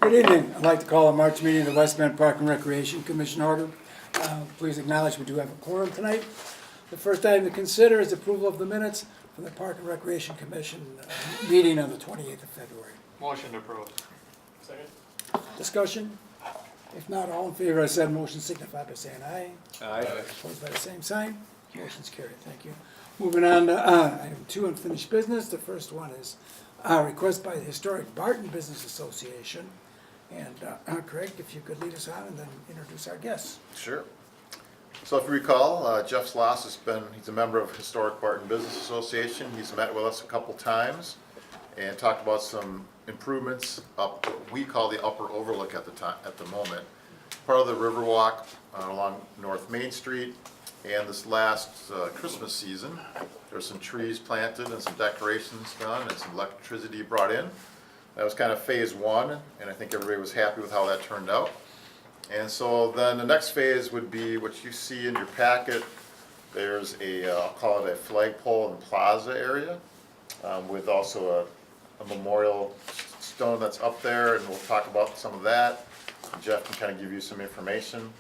Good evening. I'd like to call a March meeting of the West Bend Park and Recreation Commission order. Please acknowledge we do have a quorum tonight. The first item to consider is approval of the minutes from the Park and Recreation Commission meeting on the 28th of February. Motion approved. Second. Discussion? If not, all in favor of said motion signify by saying aye. Aye. Opposed by the same sign. Motion's carried. Thank you. Moving on to item 2, unfinished business. The first one is a request by the Historic Barton Business Association. And Craig, if you could lead us on and then introduce our guests. Sure. So if you recall, Jeff Sloss he's a member of Historic Barton Business Association. He's met with us a couple times and talked about some improvements up what we call the upper overlook at the moment. Part of the Riverwalk along North Main Street, and this last Christmas season, there's some trees planted and some decorations done and some electricity brought in. That was kind of phase 1, and I think everybody was happy with how that turned out. And so then the next phase would be what you see in your packet. There's I'll call it a flagpole and plaza area with also a memorial stone that's up there, and we'll talk about some of that. Jeff can kind of give you some information.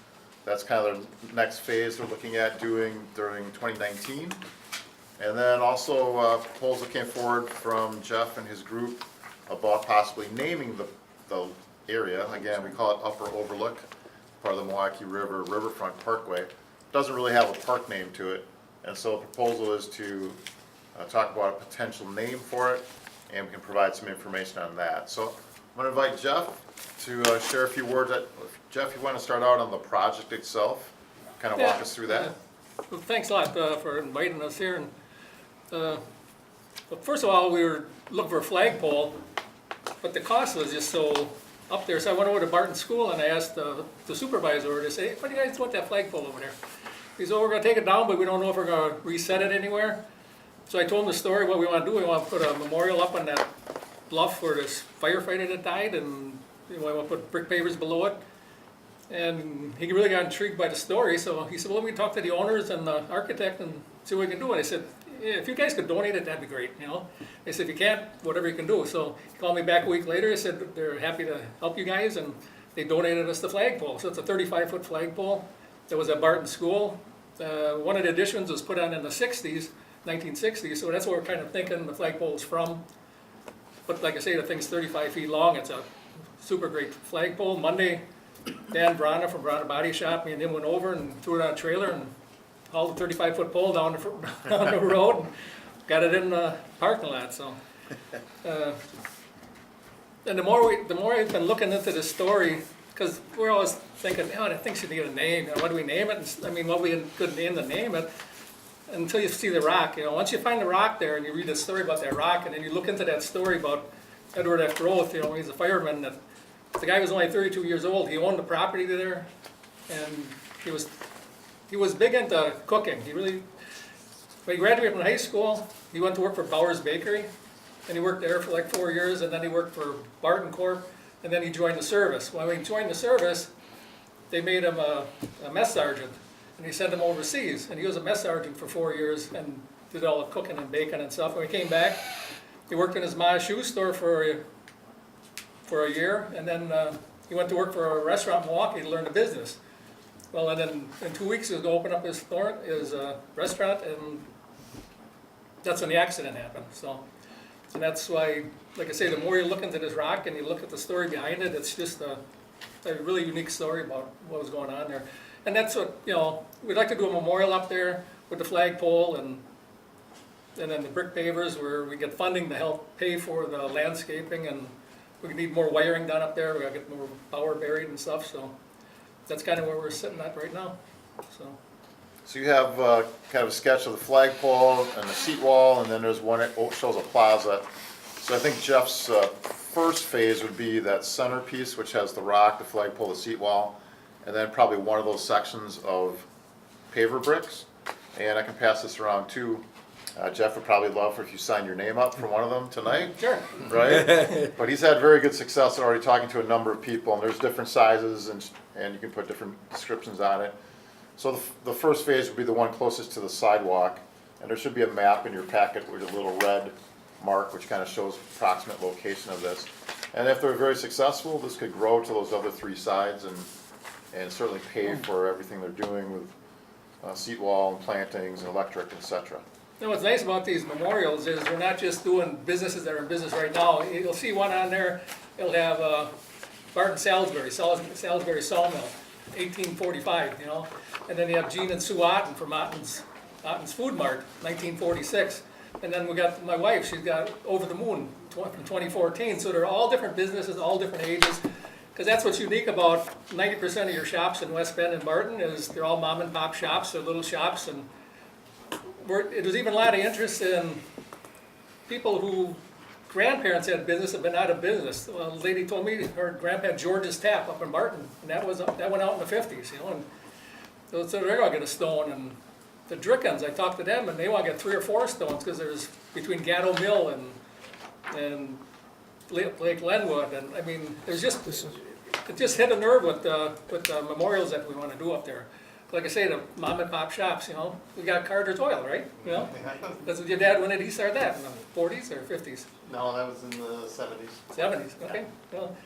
That's kind of the next phase we're looking at doing during 2019. And then also a proposal came forward from Jeff and his group about possibly naming the area. Again, we call it Upper Overlook, part of the Milwaukee River Riverfront Parkway. Doesn't really have a park name to it, and so the proposal is to talk about a potential name for it, and we can provide some information on that. So I'm going to invite Jeff to share a few words. Jeff, you want to start out on the project itself, kind of walk us through that? Well, thanks a lot for inviting us here. And well, first of all, we were looking for a flagpole, but the cost was just so up there. So I went over to Barton School and I asked the supervisor to say, hey, what do you guys want that flagpole over there? He said, oh, we're going to take it down, but we don't know if we're going to reset it anywhere. So I told him the story, what we want to do. We want to put a memorial up on that bluff where this firefighter that died, and we want to put brick pavers below it. And he really got intrigued by the story, so he said, well, let me talk to the owners and the architect and see what we can do. And I said, yeah, if you guys could donate it, that'd be great, you know. I said, if you can't, whatever you can do. So he called me back a week later. He said they're happy to help you guys, and they donated us the flagpole. So it's a 35-foot flagpole that was at Barton School. One of the additions was put on in the 60s, 1960s, so that's what we're kind of thinking the flagpole is from. But like I say, the thing's 35 feet long. It's a super great flagpole. Monday, Dan Brana from Brana Body Shop, me and him went over and threw it on a trailer and hauled the 35-foot pole down the road and got it in the parking lot. So, and the more I've been looking into this story, because we're always thinking, oh, I think should get a name. What do we name it? And, I mean, what we could name to name it until you see the rock. You know, once you find the rock there and you read the story about that rock, and then you look into that story about Edward F. Groth. You know, he's a fireman. That the guy was only 32 years old. He owned the property there, and he was big into cooking. When he graduated from high school, he went to work for Bauer's Bakery, and he worked there for like 4 years, and then he worked for Barton Corp, and then he joined the service. When he joined the service, they made him a mess sergeant, and he sent him overseas, and he was a mess sergeant for 4 years and did all the cooking and baking and stuff. When he came back, he worked in his ma's shoe store for a year, and then he went to work for a restaurant in Milwaukee to learn the business. Well, and then in 2 weeks he was going to open up his restaurant, and that's when the accident happened. So, and that's why, like I say, the more you look into this rock and you look at the story behind it, it's just a really unique story about what was going on there. And that's what, you know, we'd like to do a memorial up there with the flagpole and then the brick pavers where we get funding to help pay for the landscaping, and we need more wiring done up there. We gotta get more power buried and stuff, so that's kind of where we're sitting at right now. So you have kind of a sketch of the flagpole and the seat wall, and then there's one that shows a plaza. So I think Jeff's first phase would be that centerpiece, which has the rock, the flagpole, the seat wall, and then probably one of those sections of paver bricks. And I can pass this around too. Jeff would probably love if you sign your name up for one of them tonight. Sure. Right? But he's had very good success already talking to a number of people, and there's different sizes, and you can put different descriptions on it. So the first phase would be the one closest to the sidewalk, and there should be a map in your packet with a little red mark which kind of shows approximate location of this. And if they're very successful, this could grow to those other three sides and certainly pay for everything they're doing with seat wall and plantings and electric, et cetera. You know, what's nice about these memorials is we're not just doing businesses that are in business right now. You'll see one on there, it'll have Barton Salisbury Sawmill, 1845, you know. And then you have Gene and Sue Otten from Otten's Food Mart, 1946. And then we got my wife, she's got Over the Moon from 2014. So they're all different businesses, all different ages. Because that's what's unique about 90% of your shops in West Bend and Barton is they're all mom and pop shops, they're little shops. And there's even a lot of interest in people who grandparents had business have been out of business. Well, a lady told me her grandpa had George's Tap up in Barton, and that went out in the 50s, you know. And so they're gonna get a stone. And the Drickens, I talked to them, and they want to get 3 or 4 stones because there's between Gatto Mill and Lake Lenwood, and I mean, there's just it just hit a nerve with the memorials that we want to do up there. Like I say, the mom and pop shops, you know, we got Carter's Oil, right? You know, that's what your dad, when did he start that? In the 40s or 50s? No, that was in the 70s. 70s, okay. Well,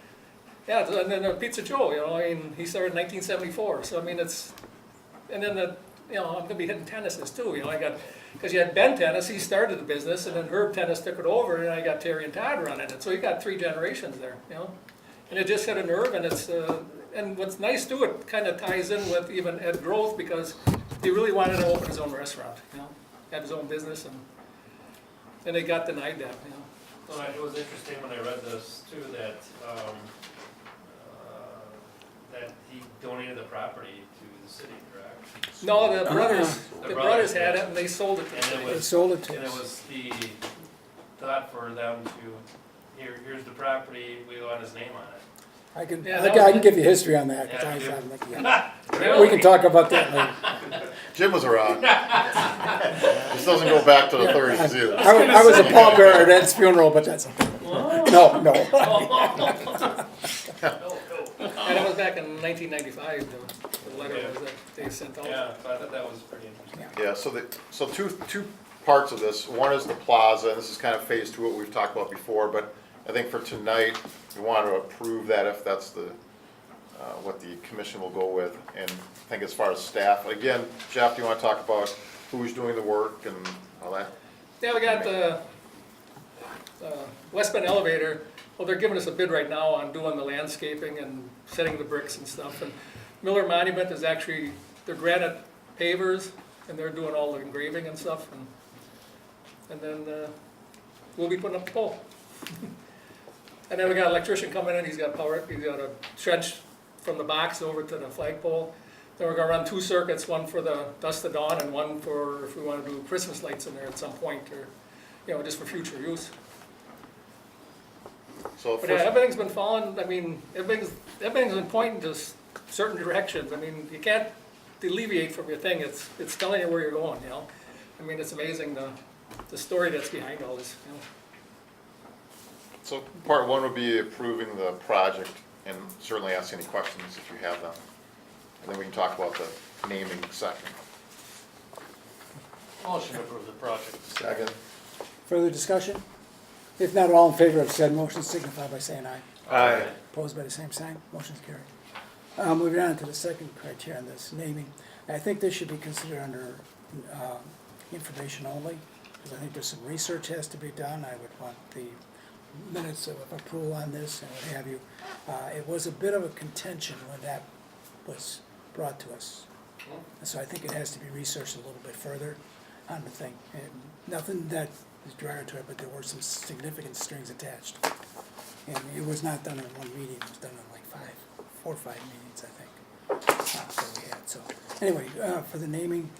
yeah, and then Pizza Joe, you know, I mean, he started in 1974. So I mean, and then you know, I'm gonna be hitting tennises too. You know, because you had Ben Tennis, he started the business, and then Herb Tennis took it over, and I got Terry and Todd running it. So you got 3 generations there, you know. And it just hit a nerve, and and what's nice too, it kind of ties in with even Ed Growth because he really wanted to open his own restaurant, you know, have his own business, and they got denied that, you know. Well, it was interesting when I read this too, that, that he donated the property to the city, correct? No, the brothers brothers, had yeah. it, and they sold it to the And it city. They was- sold it to And it us. was the thought for them to, here's the property, we want his name on it. I can, Yeah, I that can, I was can it. give you history on that, 'cause Yeah, I good. haven't looked yet. Really? We can talk about that later. Jim was around. This doesn't go back to the 30s either. I was a pallbearer at Ed's funeral, but that's okay. No. And it was back in 1995, the letter was that they sent out. Yeah, so I thought that was pretty interesting. Yeah, so two parts of this. One is the plaza, and this is kind of phase 2, what we've talked about before, but I think for tonight, we want to approve that if that's what the commission will go with. And I think as far as staff, again, Jeff, do you want to talk about who's doing the work and all that? Yeah, we got the West Bend Elevator. Well, they're giving us a bid right now on doing the landscaping and setting the bricks and stuff. And Miller Monument is actually, they're granite pavers, and they're doing all the engraving and stuff. And then we'll be putting up the pole. And then we got an electrician coming in, he's got a trench from the box over to the flagpole. Then we're gonna run 2 circuits, one for the dusk to dawn and one for if we wanna do Christmas lights in there at some point, or, you know, just for future use. So But yeah, first, everything's been falling, I mean, everything's been pointing to certain directions. I mean, you can't deviate from your thing, it's telling you where you're going, you know? I mean, it's amazing the story that's behind all this, you know? so part 1 would be approving the project and certainly ask any questions if you have them. And then we can talk about the naming section. Motion to approve the project. Second. Further discussion? If not, all in favor of said motion signify by saying aye. Aye. Opposed by the same sign, motion's carried. Moving on to the second criteria on this, naming. I think this should be considered under information only, because I think there's some research has to be done. I would want the minutes of approval on this and what have you. It was a bit of a contention when that was brought to us. And so I think it has to be researched a little bit further on the thing. And nothing that is derogatory, but there were some significant strings attached. And it was not done in one meeting, it was done in like 4 or 5 meetings, I think, that we had. So, anyway, for the naming,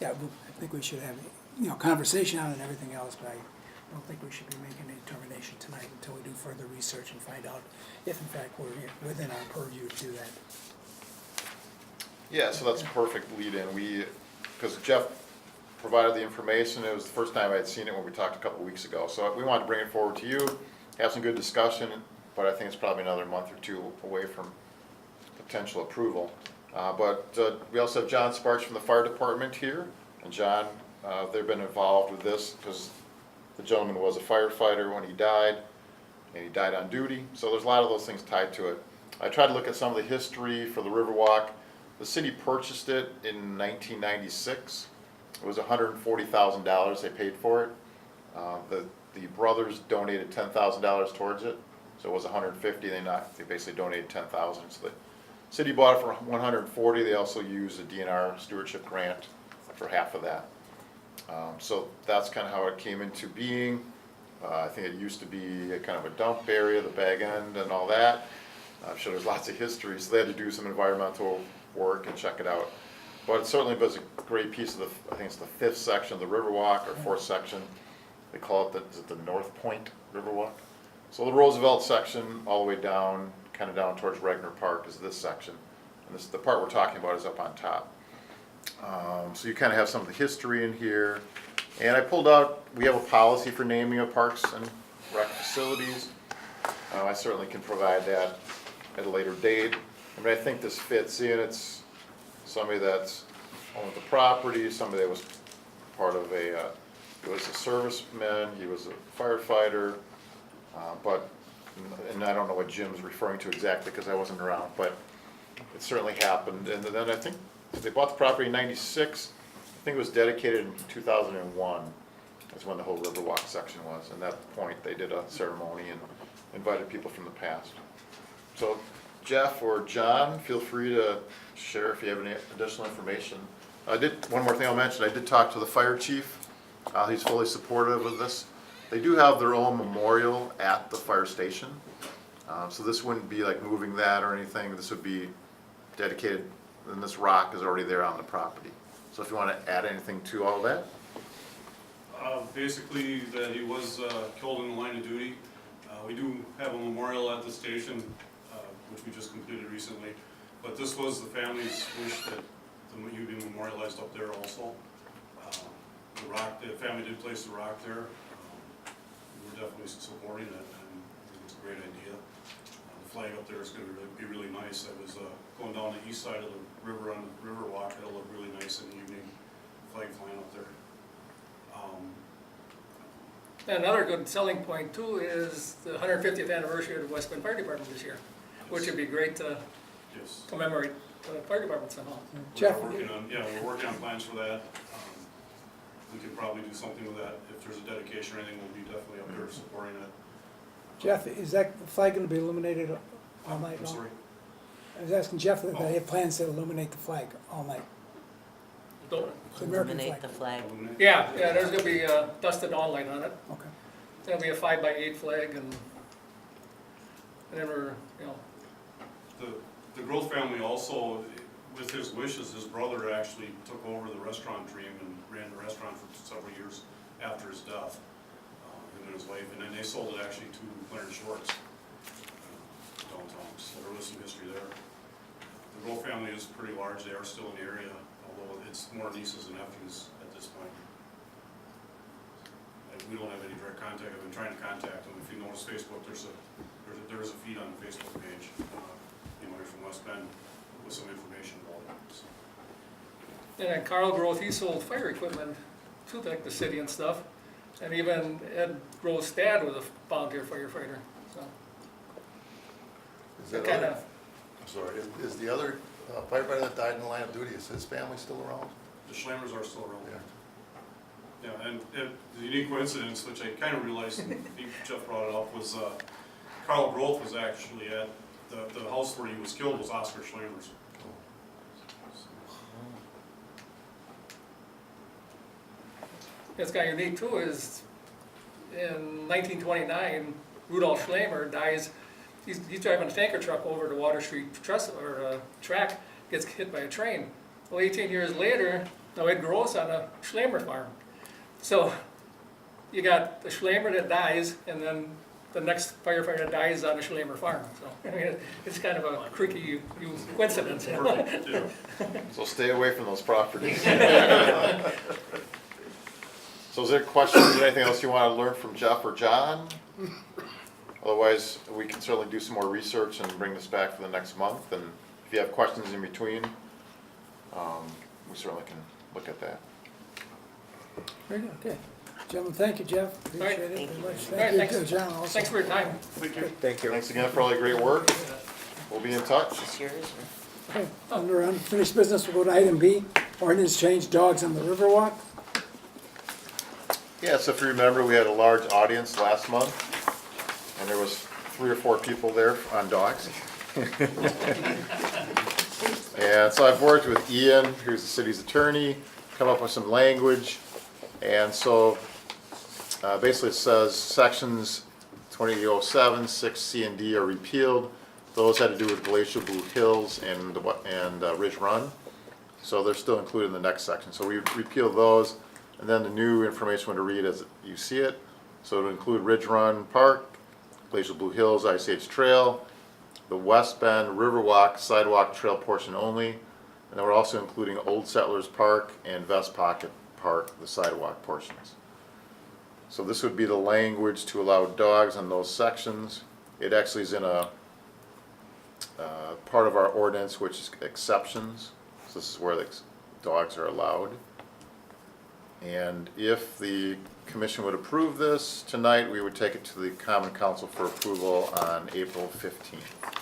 yeah, I think we should have, you know, conversation on it and everything else, but I don't think we should be making a determination tonight until we do further research and find out if in fact we're within our purview to do that. Yeah, so that's a perfect lead-in. Because Jeff provided the information, it was the first time I'd seen it when we talked a couple weeks ago. So we wanted to bring it forward to you, have some good discussion, but I think it's probably another month or 2 away from potential approval. But we also have John Sparks from the fire department here. And John, they've been involved with this because the gentleman was a firefighter when he died. and he died on duty. So there's a lot of those things tied to it. I tried to look at some of the history for the Riverwalk. The city purchased it in 1996. It was $140,000 they paid for it. The brothers donated $10,000 towards it, so it was $150,000. They basically donated $10,000. So the city bought it for $140,000. They also used a DNR stewardship grant for half of that. So that's kind of how it came into being. I think it used to be a kind of a dump area, the bag end and all that. I'm sure there's lots of history, so they had to do some environmental work and check it out. But it certainly was a great piece of I think it's the 5th section of the Riverwalk, or 4th section. They call it is it the North Point Riverwalk? So the Roosevelt section, all the way down, kind of down towards Regner Park, is this section. And the part we're talking about is up on top. So you kind of have some of the history in here. And I pulled out, we have a policy for naming of parks and rec facilities. I certainly can provide that at a later date. I mean, I think this fits in. It's somebody that's owned the property, somebody that was part of he was a serviceman, he was a firefighter, and I don't know what Jim's referring to exactly because I wasn't around, but it certainly happened. And then I think they bought the property in '96. I think it was dedicated in 2001. That's when the whole Riverwalk section was. And at that point, they did a ceremony and invited people from the past. So Jeff or John, feel free to share if you have any additional information. One more thing I'll mention, I did talk to the fire chief. He's fully supportive of this. They do have their own memorial at the fire station. So this wouldn't be like moving that or anything. This would be dedicated, and this rock is already there on the property. So if you want to add anything to all that. Basically, that he was killed in the line of duty. We do have a memorial at the station, which we just completed recently. But this was the family's wish that he would be memorialized up there also. The family did place the rock there. We're definitely supporting it, and I think it's a great idea. The flag up there is going to be really nice. I was going down the east side of the river on the Riverwalk. It'll look really nice in the evening. Flag flying up there. Another good selling point too is the 150th anniversary of the West Bend Fire Department this year, which would be great to Yes. commemorate the fire department somehow. Jeff, We're working on plans for that. We could probably do something with that. If there's a dedication or anything, we'll be definitely up there supporting it. Jeff, is that flag gonna be illuminated all night I'm long? sorry. I was asking Jeff if they have plans to illuminate the flag all night, Don't- the American Illuminate the flag. flag. Illuminate? Yeah, there's gonna be dusted dawn light on it. Okay. It's gonna be a 5x8 flag, and then we're, The Growth family also, with his wishes, his brother actually took over the restaurant dream and ran the restaurant for several years after his death, him and his wife, and then they sold it actually to Clarence Schwartz downtown, so there was some history there. The Growth family is pretty large, they are still in the area, although it's more nieces and nephews at this point. We don't have any direct contact, I've been trying to contact them. If you notice Facebook, there is a feed on the Facebook page, from West Bend with some information about it. So. and then Carl Groth, he sold fire equipment to like the city and stuff. And even Ed Groth's dad was a volunteer firefighter, so. Is that Kind other, of, I'm sorry, is the other firefighter that died in the line of duty, is his family still around? The Schlammers are still around. Yeah. Yeah, and the unique coincidence, which I kind of realized, and Jeff brought it up, was Carl Groth was actually at the house where he was killed was Oscar Schlammer's. it's kind of unique too is in 1929, Rudolf Schlammer dies, he's driving a tanker truck over the Water Street track, gets hit by a train. Well, 18 years later, now Ed Groth's on a Schlammer farm. So you got the Schlammer that dies, and then the next firefighter dies on a Schlammer farm. So I mean, it's kind of a creaky coincidence. Perfect, yeah. So stay away from those properties. So is there questions or anything else you want to learn from Jeff or John? Otherwise, we can certainly do some more research and bring this back for the next month. And if you have questions in between, we certainly can look at that. Very good, okay. Gentlemen, thank you, Jeff. Appreciate it Thank very much. All right, Thank you, thanks. John, also. Thanks for your time. Thank you. Thanks again for all the great work. We'll be in touch. Okay, under unfinished business, we'll go to item B, ordinance change dogs on the Riverwalk. Yeah, so if you remember, we had a large audience last month, and there was 3 or 4 people there on dogs. And so I've worked with Ian, who's the city's attorney, come up with some language. And so basically it says sections 2007, 6C and D are repealed. Those had to do with Glacial Blue Hills and Ridge Run. So they're still included in the next section. So we repealed those, and then the new information to read as you see it. So it'll include Ridge Run Park, Glacial Blue Hills, ICH Trail, the West Bend Riverwalk sidewalk trail portion only, and then we're also including Old Settlers Park and Vest Pocket Park, the sidewalk portions. So this would be the language to allow dogs on those sections. It actually is in a part of our ordinance, which is exceptions. So this is where the dogs are allowed. And if the commission would approve this tonight, we would take it to the Common Council for approval on April 15th.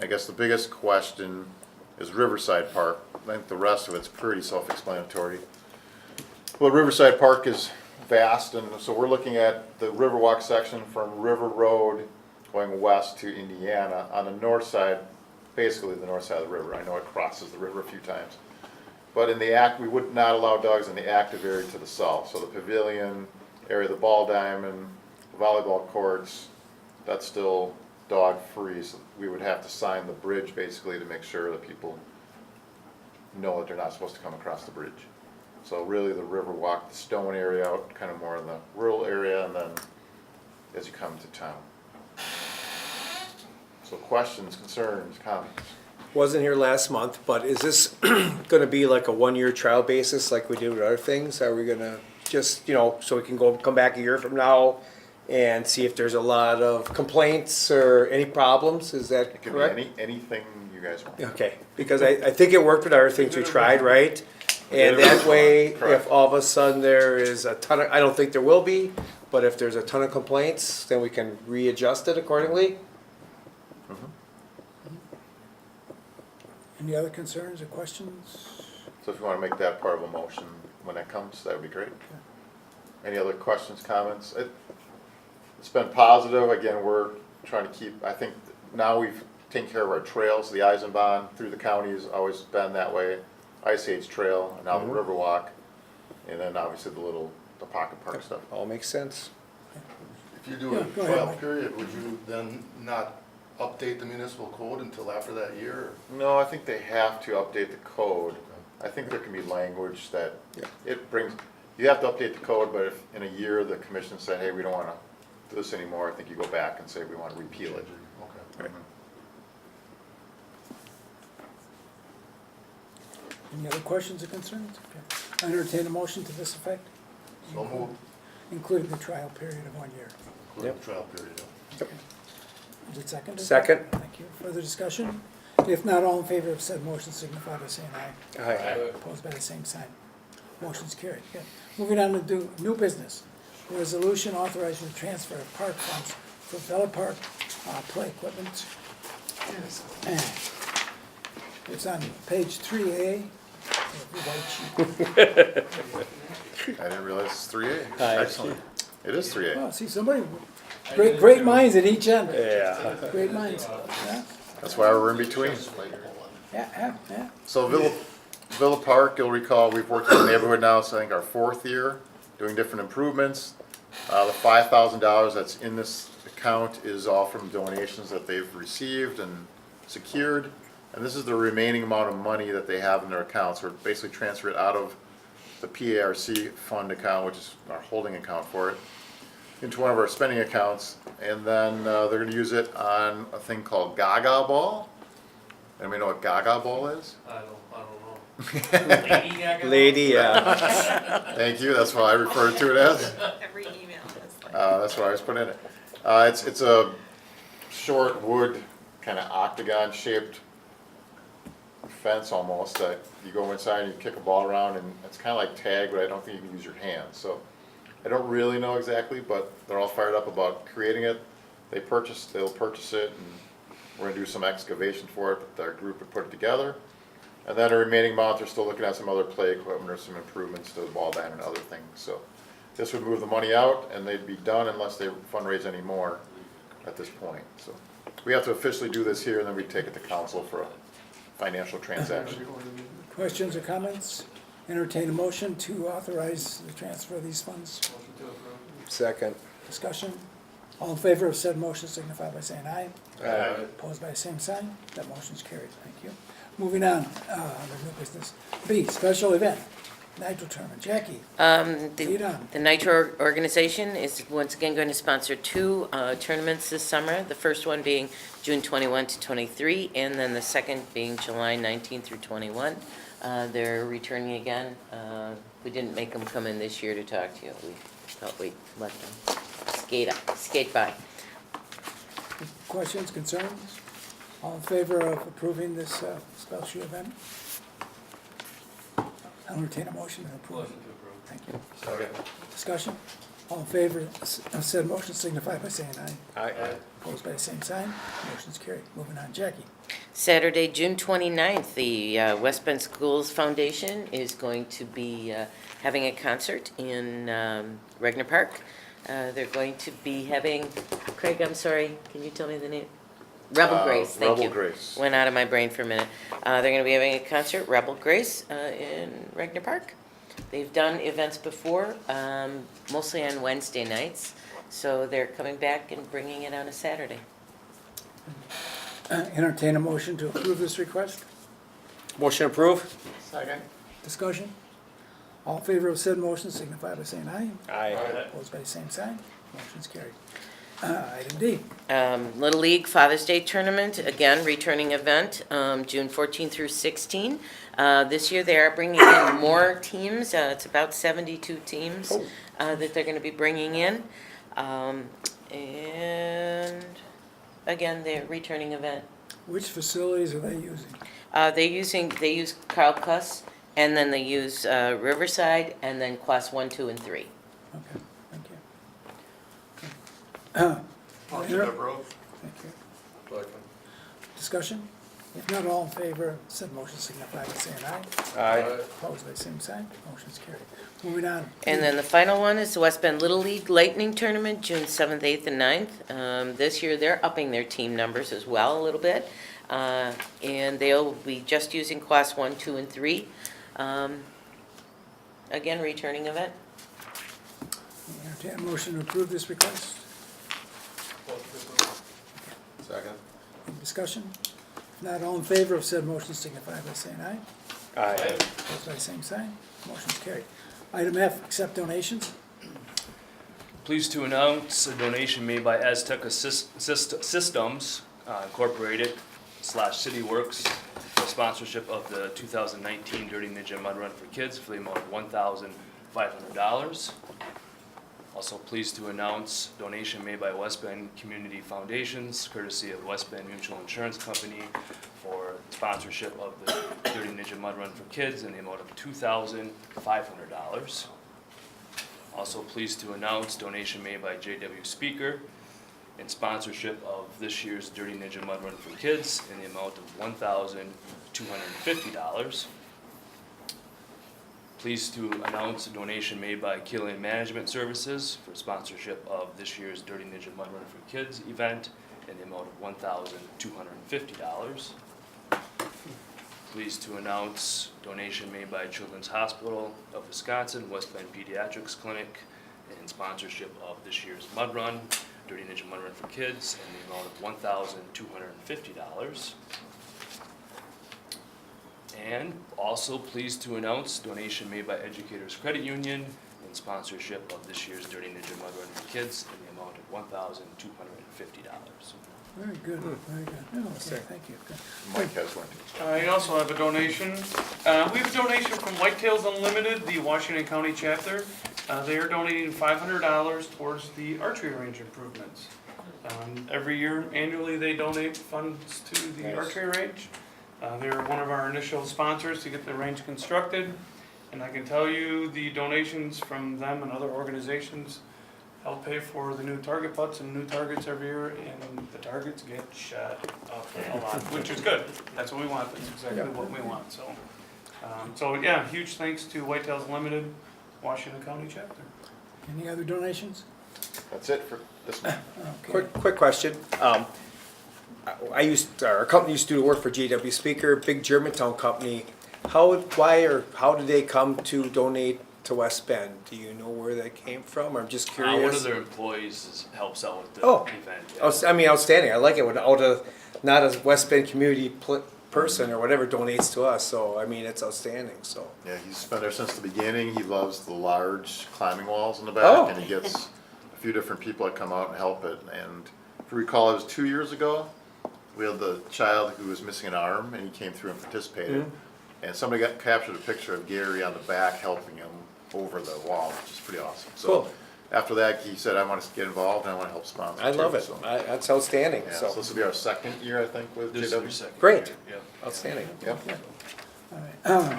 I guess the biggest question is Riverside Park. I think the rest of it's pretty self-explanatory. Well, Riverside Park is vast, and so we're looking at the Riverwalk section from River Road going west to Indiana. On the north side, basically the north side of the river. I know it crosses the river a few times. But in the we would not allow dogs in the active area to the south. So the pavilion area, the ball diamond, volleyball courts, that's still dog free. So we would have to sign the bridge basically to make sure that people know that they're not supposed to come across the bridge. So really the Riverwalk, the stone area out kind of more in the rural area, and then as you come to town. So questions, concerns, comments? Wasn't here last month, but is this gonna be like a one-year trial basis like we did with other things? Are we gonna just, so we can come back a year from now and see if there's a lot of complaints or any problems? Is that It could correct? be anything you guys want. Okay, because I think it worked with other things we tried, right? And that way, Correct. if all of a sudden there is a ton of, I don't think there will be, but if there's a ton of complaints, then we can readjust it accordingly. Any other concerns or questions? So if you want to make that part of a motion when that comes, that would be great. Any other questions, comments? It's been positive. Again, we're trying to keep, I think now we've taken care of our trails. The Eisenbahn through the county has always been that way. ICH Trail, and now the Riverwalk, and then obviously the pocket park stuff. All makes sense. If you do Yeah, a go ahead, trial Mike. period, would you then not update the municipal code until after that year? No, I think they have to update the code. I think there can be language that Yeah. it brings, you have to update the code, but if in a year the commission said, hey, we don't want to do this anymore, I think you go back and say we want to repeal it. Okay. Any other questions or concerns? Okay. I entertain a motion to this effect, So move, including the trial period of 1 year. including the trial period. Is it seconded? Second. Thank you. Further discussion? If not, all in favor of said motion signify by saying aye. Aye. Opposed by the same sign. Motion's carried. Okay. Moving on to new business. Resolution authorizing the transfer of park funds for Villa Park play equipment. It's on page 3A. of the white sheet. I didn't realize it's 3A. Aye. Excellent. It is 3A. Well, see, somebody, great minds at each end. Yeah. Great minds. Yeah, That's why we're in between. yeah. So Villa Park, you'll recall, we've worked in the neighborhood now, so I think our 4th year, doing different improvements. The $5,000 that's in this account is all from donations that they've received and secured. And this is the remaining amount of money that they have in their accounts. We're basically transfer it out of the PARC fund account, which is our holding account for it, into one of our spending accounts. And then they're gonna use it on a thing called Gaga Ball. Anybody know what Gaga Ball is? I don't know. Lady Gaga? Lady, yeah. Thank you, that's what I refer to it as. Every email is like. That's what I was putting in it. It's a short wood, kind of octagon shaped fence almost that you go inside and you kick a ball around, and it's kind of like tag, but I don't think you can use your hands. So I don't really know exactly, but they're all fired up about creating it. They'll purchase it, and we're gonna do some excavation for it, but our group would put it together. And then the remaining amount, they're still looking at some other play equipment or some improvements to the ball diamond and other things. So this would move the money out, and they'd be done unless they fundraise any more at this point. So we have to officially do this here, and then we take it to council for a financial transaction. Questions or comments? Entertain a motion to authorize the transfer of these funds. Motion to approve. Second. Discussion? All in favor of said motion signify by saying aye. Aye. Opposed by the same sign. That motion's carried. Thank you. Moving on, under new business. B, special event, Nitro Tournament. Jackie, lead on. The Nitro organization is once again going to sponsor two tournaments this summer. The first one being June 21 to 23, and then the second being July 19 through 21. They're returning again. We didn't make them come in this year to talk to you. We thought we'd let them skate by. Questions, concerns? All in favor of approving this special event? I'll entertain a motion to approve. Motion to approve. Thank you. Second. Discussion? All in favor of said motion signify by saying aye. Aye. Opposed by the same sign. Motion's carried. Moving on, Jackie. Saturday, June 29th, the West Bend Schools Foundation is going to be having a concert in Regner Park. They're going to be having, Craig, I'm sorry, can you tell me the name? Rebel Grace, thank you. Rebel Grace. Went out of my brain for a minute. They're going to be having a concert, Rebel Grace, in Regner Park. They've done events before, mostly on Wednesday nights, so they're coming back and bringing it on a Saturday. Entertain a motion to approve this request. Motion approved? Second. Discussion? All in favor of said motion signify by saying aye. Aye. Opposed by the same sign. Motion's carried. Item D. Little League Father's Day Tournament, again, returning event, June 14 through 16. This year they are bringing in more teams. It's about 72 teams that they're going to be bringing in. And again, they're returning event. Which facilities are they using? They use Carl Cuss, and then they use Riverside, and then Class 1, 2, and 3. Okay, thank you. Motion to approve. Thank you. Discussion? If not, all in favor of said motion signify by saying aye. Aye. Opposed by the same sign. Motion's carried. Moving on. And then the final one is the West Bend Little League Lightning Tournament, June 7th, 8th, and 9th. This year, they're upping their team numbers as well a little bit. And they'll be just using Class 1, 2, and 3. Again, returning event. Entertain a motion to approve this request. Motion to approve. Second. Any discussion? If not, all in favor of said motion signify by saying aye. Aye. Opposed by the same sign. Motion's carried. Item F, accept donations. Pleased to announce a donation made by Aztec Systems Incorporated / CityWorks for sponsorship of the 2019 Dirty Ninja Mud Run for Kids for the amount of $1,500. Also pleased to announce donation made by West Bend Community Foundations courtesy of West Bend Mutual Insurance Company for sponsorship of the Dirty Ninja Mud Run for Kids in the amount of $2,500. Also pleased to announce donation made by JW Speaker in sponsorship of this year's Dirty Ninja Mud Run for Kids in the amount of $1,250. Pleased to announce a donation made by Killian Management Services for sponsorship of this year's Dirty Ninja Mud Run for Kids event in the amount of $1,250. Pleased to announce donation made by Children's Hospital of Wisconsin, West Bend Pediatrics Clinic in sponsorship of this year's Mud Run, Dirty Ninja Mud Run for Kids in the amount of $1,250. And also pleased to announce donation made by Educators Credit Union in sponsorship of this year's Dirty Ninja Mud Run for Kids in the amount of $1,250. Very good, very good. Oh, okay, thank you. Good. Mike has one. I also have a donation. We have a donation from Whitetails Unlimited, the Washington County chapter. They are donating $500 towards the archery range improvements. Every year, annually, they donate funds to the archery range. They were one of our initial sponsors to get the range constructed. And I can tell you, the donations from them and other organizations help pay for the new target putts and new targets every year, and the targets get shot up a lot, which is good. That's what we want, that's exactly what we want, so. So yeah, huge thanks to Whitetails Unlimited, Washington County chapter. Any other donations? That's it for this month. Okay. Quick question. Our company used to work for GW Speaker, big Germantown company. How did they come to donate to West Bend? Do you know where that came from? I'm just One of curious. their employees helps out with the Oh. event. Yeah. I mean, outstanding. I like it when not a West Bend community person or whatever donates to us. So, I mean, it's outstanding, so. Yeah, he's been there since the beginning. He loves the large climbing walls in the back, Oh. and he gets a few different people that come out and help it. And if you recall, it was 2 years ago. We had the child who was missing an arm, and he came through and participated. And somebody captured a picture of Gary on the back helping him over the wall, which is pretty awesome. So Cool. after that, he said, I want to get involved and I want to help sponsor. I love too." it. So, That's outstanding, yeah, so so. this will be our second year, I think, with This is JW. your second. Great. year, Yeah. Outstanding. Yep. All right.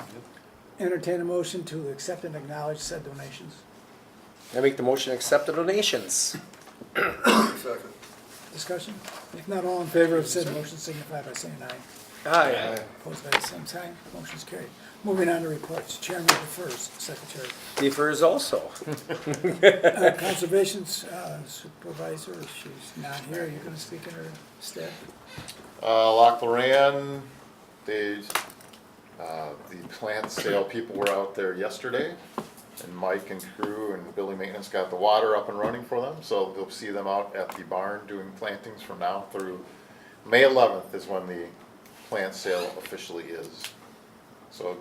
Entertain a motion to accept and acknowledge said donations. I make the motion to accept the donations. Second. Discussion? If not, all in favor of said motion signify by saying aye. Aye. Opposed by the same sign, motion's carried. Moving on to reports, chairman defers, secretary. Defers also. Conservation supervisor, she's not here, you're gonna speak in her stead? Loch Lorraine, the plant sale people were out there yesterday, and Mike and crew and building maintenance got the water up and running for them, so they'll see them out at the barn doing plantings from now through May 11th is when the plant sale officially is. So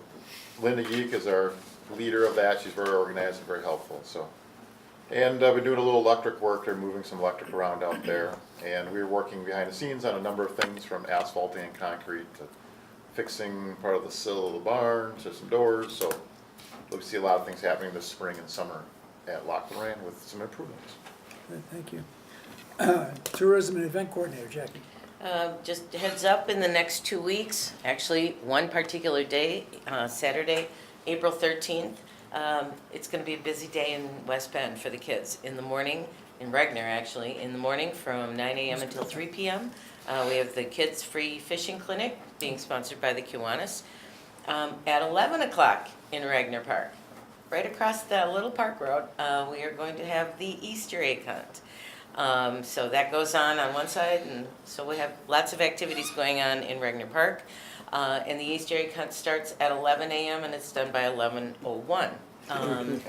Linda Geek is our leader of that, she's very organized and very helpful, so. And we're doing a little electric work, they're moving some electric around out there, and we're working behind the scenes on a number of things, from asphalting and concrete to fixing part of the sill of the barn, to some doors, so we'll see a lot of things happening this spring and summer at Loch Lorraine with some improvements. Good, thank you. Tourism and event coordinator, Jackie. Just heads up, in the next 2 weeks, actually, one particular day, Saturday, April 13th, it's going to be a busy day in West Bend for the kids. In the morning, in Regner actually, in the morning from 9 a.m. until 3 p.m. We have the Kids Free Fishing Clinic being sponsored by the Kiwanis. At 11 o'clock in Regner Park, right across that little park road, we are going to have the Easter egg hunt. So that goes on one side, and so we have lots of activities going on in Regner Park. And the Easter egg hunt starts at 11 a.m. and it's done by 11:01.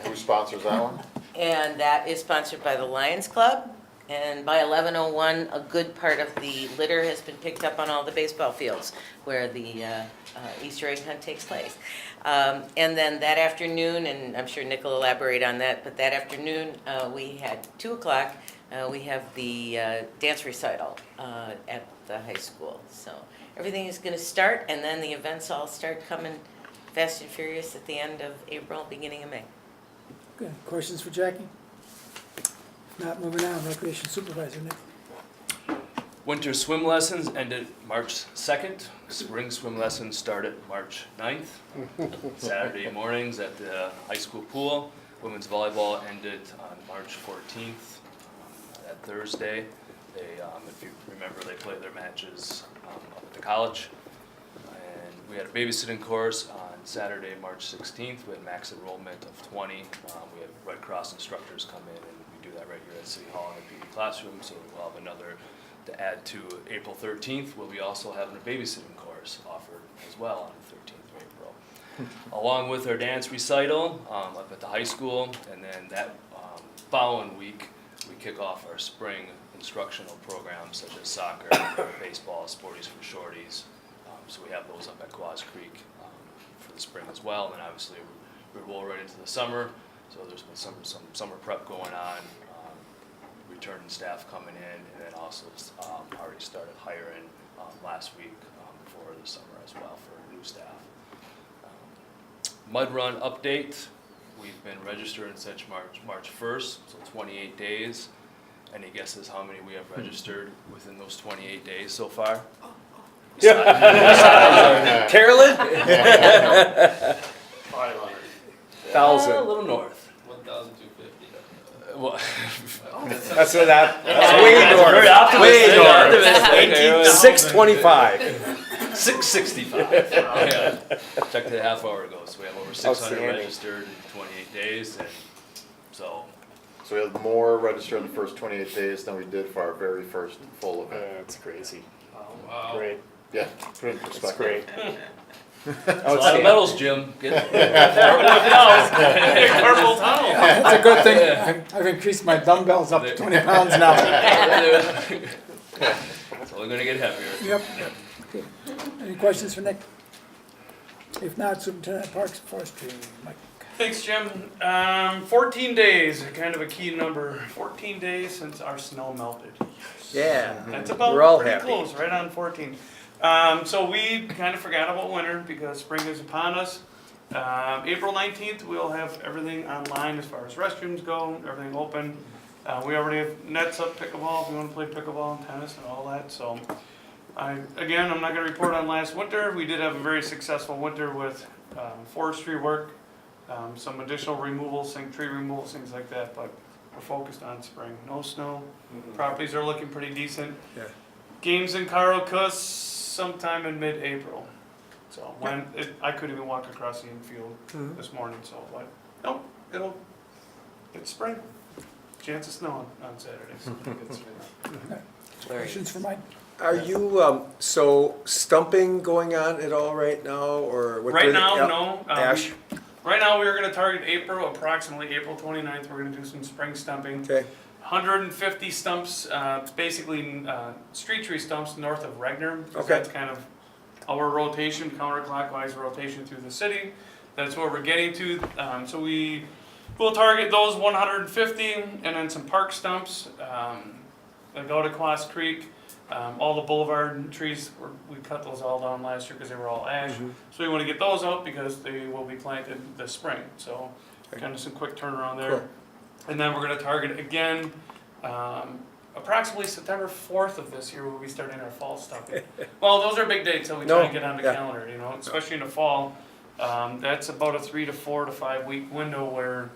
Who sponsors that one? And that is sponsored by the Lions Club. And by 11:01, a good part of the litter has been picked up on all the baseball fields where the Easter egg hunt takes place. And then that afternoon, and I'm sure Nick will elaborate on that, but that afternoon, we had 2 o'clock, we have the dance recital at the high school. So everything is going to start, and then the events all start coming fast and furious at the end of April, beginning of May. Good, questions for Jackie? If not, moving on, recreation supervisor, Nick. Winter swim lessons ended March 2nd. Spring swim lessons started March 9th. Saturday mornings at the high school pool. Women's volleyball ended on March 14th. That Thursday, if you remember, they played their matches up at the college. And we had a babysitting course on Saturday, March 16th. We had max enrollment of 20. We had Red Cross instructors come in, and we do that right here at City Hall in the PD classroom. So we'll have another to add to April 13th. We'll be also having a babysitting course offered as well on the 13th of April. Along with our dance recital up at the high school, and then that following week, we kick off our spring instructional programs such as soccer, baseball, Sporties for Shorties. So we have those up at Quaz Creek for the spring as well. And then obviously we roll right into the summer. So there's been some summer prep going on, returning staff coming in, and then also already started hiring last week for the summer as well for new staff. Mud Run update. We've been registered since March 1st, so 28 days. Any guesses how many we have registered within those 28 days so far? Carolyn? 500. A 1,000. little north. 1,250. Well, That's what that's way very north. optimistic. Way north. Optimistic. 625. 665. Yeah. Checked it a half hour ago, so we have over 600 Outstanding. registered in 28 days, and so. So we had more registered in the first 28 days than we did for our very first full event. That's crazy. Wow. Great. Yeah, put it in That's perspective. great. It's a lot of medals, Jim. Get Carpal tunnel. That's a good thing. I've increased my dumbbells up to 20 pounds now. It's only gonna get heavier. Yep. Okay. Any questions for Nick? If not, Superintendent of Parks and Forestry, Mike. Thanks, Jim. 14 days, kind of a key number. 14 days since our snow melted. Yeah. That's about We're all pretty happy. close, right on 14. So we kind of forgot about winter because spring is upon us. April 19th, we'll have everything online as far as restrooms go, everything open. We already have nets up, pickleball, if you want to play pickleball and tennis and all that. So, I'm not going to report on last winter. We did have a very successful winter with forestry work, some additional removals, tree removals, things like that. But we're focused on spring. No snow. Properties are looking pretty decent. Yeah. Games in Caracus sometime in mid-April. So I couldn't even walk across the infield this morning. So, but no, it's spring. Chance of snow on Saturday. So it's, Questions for Mike? Are you, so stumping going on at all right now, or? what right do they- now, yeah. no. Ash? Right now, we're going to target approximately April 29th. We're going to do some spring stumping. Okay, 150 stumps, it's basically street tree stumps north of Regner. Okay. That's kind of our rotation, counterclockwise rotation through the city. That's where we're getting to. So we'll target those 150 and then some park stumps. They go to Class Creek. All the boulevard trees, we cut those all down last year because they were all ash. So we want to get those out because they will be planted this spring. So kind of some quick turnaround there. Cool. And then we're going to target again, approximately September 4th of this year, we'll be starting our fall stumping. Well, those are big dates, so we try No, and get on the yeah. calendar, especially in the fall. That's about a 3 to 4 to 5 week window where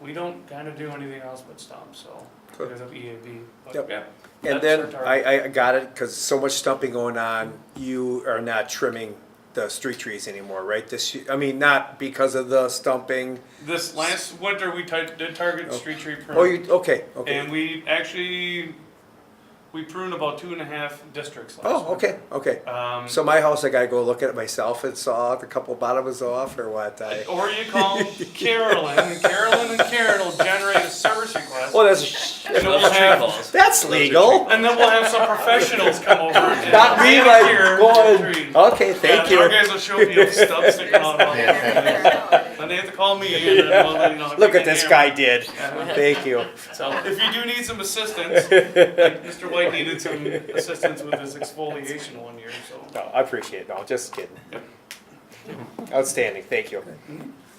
we don't kind of do anything else but stump, so Cool. because of EAB. But Yep. yeah, and that's then our target. I got it, because so much stumping going on, you are not trimming the street trees anymore, right? Not because of the stumping. This last winter, we did target street tree prune. Oh, okay. And we pruned about 2.5 districts last Oh, winter. okay. So my house, I gotta go look at it myself and saw a couple bottoms off, or what? Or you call Carolyn, and Carolyn and Karen will generate a service request. Well, that's And then we'll have, that's legal. and then we'll have some professionals come over and Not me, manicure like the going. tree. Okay, thank Yeah, our you. guys will show me a stub sticking out. All Then they have to call me and then we'll, Look take at the this hammer. guy did. Yeah. Thank you. So if you do need some assistance, like Mr. White needed some assistance with his exfoliation one year, so. No, I appreciate it. No, just kidding. Outstanding. Thank you.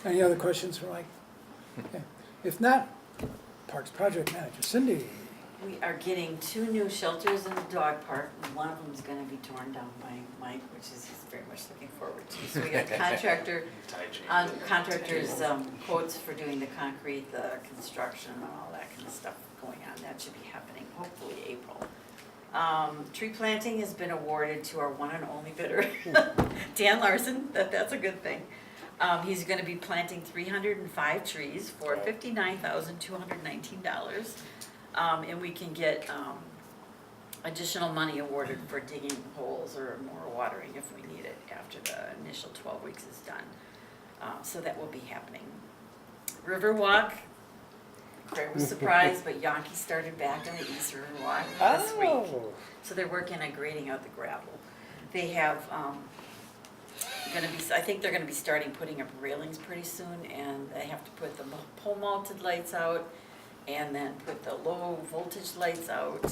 Any other questions for Mike? Okay. If not, Parks Project Manager Cindy. We are getting 2 new shelters in the dog park, and one of them is gonna be torn down by Mike, which is he's very much looking forward to. So we got the contractor's quotes for doing the concrete, the construction, and all that kind of stuff going on. That should be happening hopefully April. Tree planting has been awarded to our one and only bidder, Dan Larson. That's a good thing. He's gonna be planting 305 trees for $59,219. And we can get additional money awarded for digging holes or more watering if we need it after the initial 12 weeks is done. So that will be happening. Riverwalk, Craig was surprised, but Yonke started back on the East Riverwalk this week. So they're working on grading out the gravel. They have I think they're gonna be starting putting up railings pretty soon, and they have to put the pole mounted lights out and then put the low voltage lights out,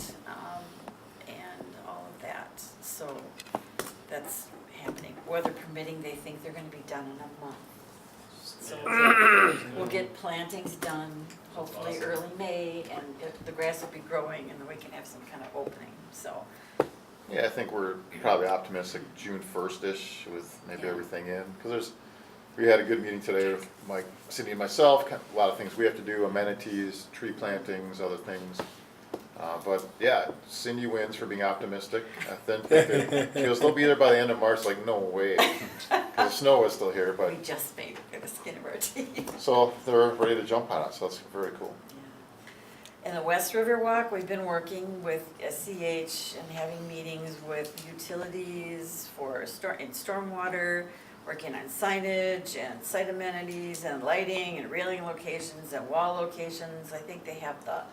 and all of that. So that's happening. Weather permitting, they think they're gonna be done in a month. So we'll get plantings done hopefully early May, and the grass will be growing, and then we can have some kind of opening. So Yeah, I think we're probably optimistic June 1st-ish with maybe Yeah. everything in, because we had a good meeting today with Mike, Cindy and myself, a lot of things we have to do, amenities, tree plantings, other things. But yeah, Cindy wins for being optimistic. I think she goes, they'll be there by the end of March, like, no way. Because the snow is still here, but, We just made it through the skin of our teeth. so they're ready to jump on it, so that's very cool. In the West River Walk, we've been working with SCH and having meetings with utilities for stormwater, working on signage and site amenities and lighting and railing locations and wall locations. I think they have the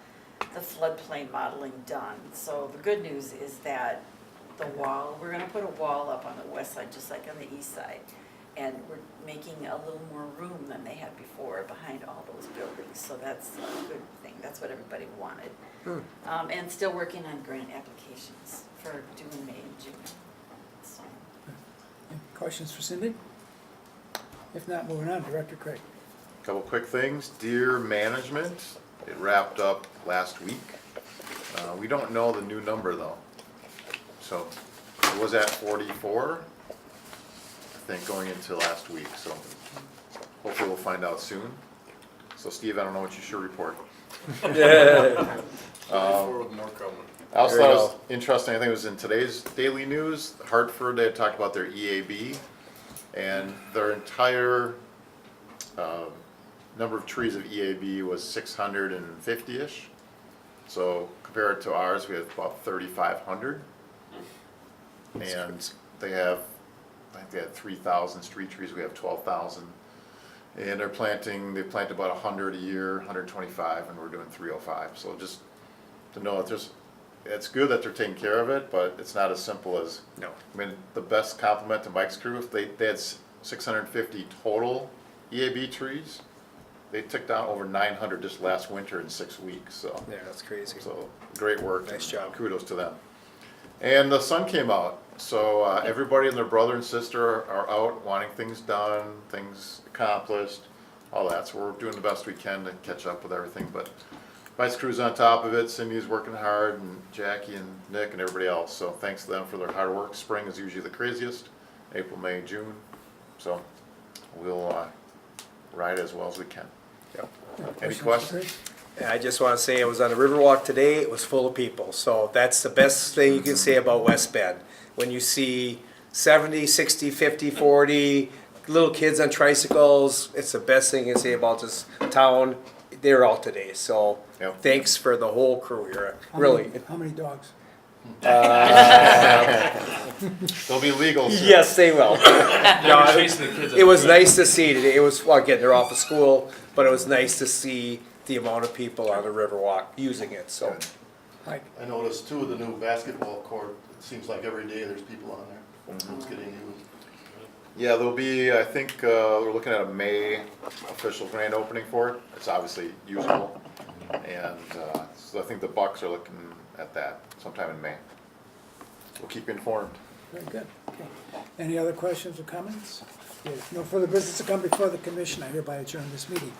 floodplain modeling done. So the good news is that the wall, we're gonna put a wall up on the west side, just like on the east side. And we're making a little more room than they had before behind all those buildings, so that's a good thing, that's what everybody wanted. And still working on grant applications for due in May and June, so. Any questions for Cindy? If not, moving on, Director Craig. Couple quick things, deer management, it wrapped up last week. We don't know the new number though. So it was at 44, I think, going into last week, so hopefully we'll find out soon. So Steve, I don't know what you should report. Forward with more coming. I also There thought you it was interesting, I think it was in today's daily news, Hartford, they had talked about their EAB, and their entire number of trees of EAB was 650-ish. So compared to ours, we have about 3,500. And they have, I think they had 3,000 street trees, we have 12,000. And they plant about 100 a year, 125, and we're doing 305. So just to know that it's good that they're taking care of it, but it's not as simple as, No. I mean, the best compliment to Mike's crew, if they had 650 total EAB trees, they took down over 900 just last winter in 6 weeks, so. Yeah, that's crazy. So, great work. Nice job. Kudos to them. And the sun came out, so everybody and their brother and sister are out wanting things done, things accomplished, all that. So we're doing the best we can to catch up with everything, but Vice Crew's on top of it, Cindy's working hard, and Jackie and Nick and everybody else, so thanks to them for their hard work. Spring is usually the craziest, April, May, June, so we'll ride as well as we can. Yep. Any for questions? Craig? And I just want to say, I was on the Riverwalk today, it was full of people, so that's the best thing you can say about West Bend. When you see 70, 60, 50, 40, little kids on tricycles, it's the best thing you can say about this town. They're all today, so Yep. thanks for the whole crew here, How really. many- How many dogs? They'll be legal soon. Yes, they will. They were chasing the kids. It was nice to see today. It was, well, again, they're off of school, but it was nice to see the amount of people on the Riverwalk using it, so. Mike? I noticed too, the new basketball court, it seems like every day there's people on there. It's getting used. Yeah, there'll be, I think, we're looking at a May official grand opening for it. It's obviously usable. And so I think the Bucks are looking at that sometime in May. We'll keep you informed. Very good, okay. Any other questions or comments? If no further business to come before the commission, I hereby adjourn this meeting.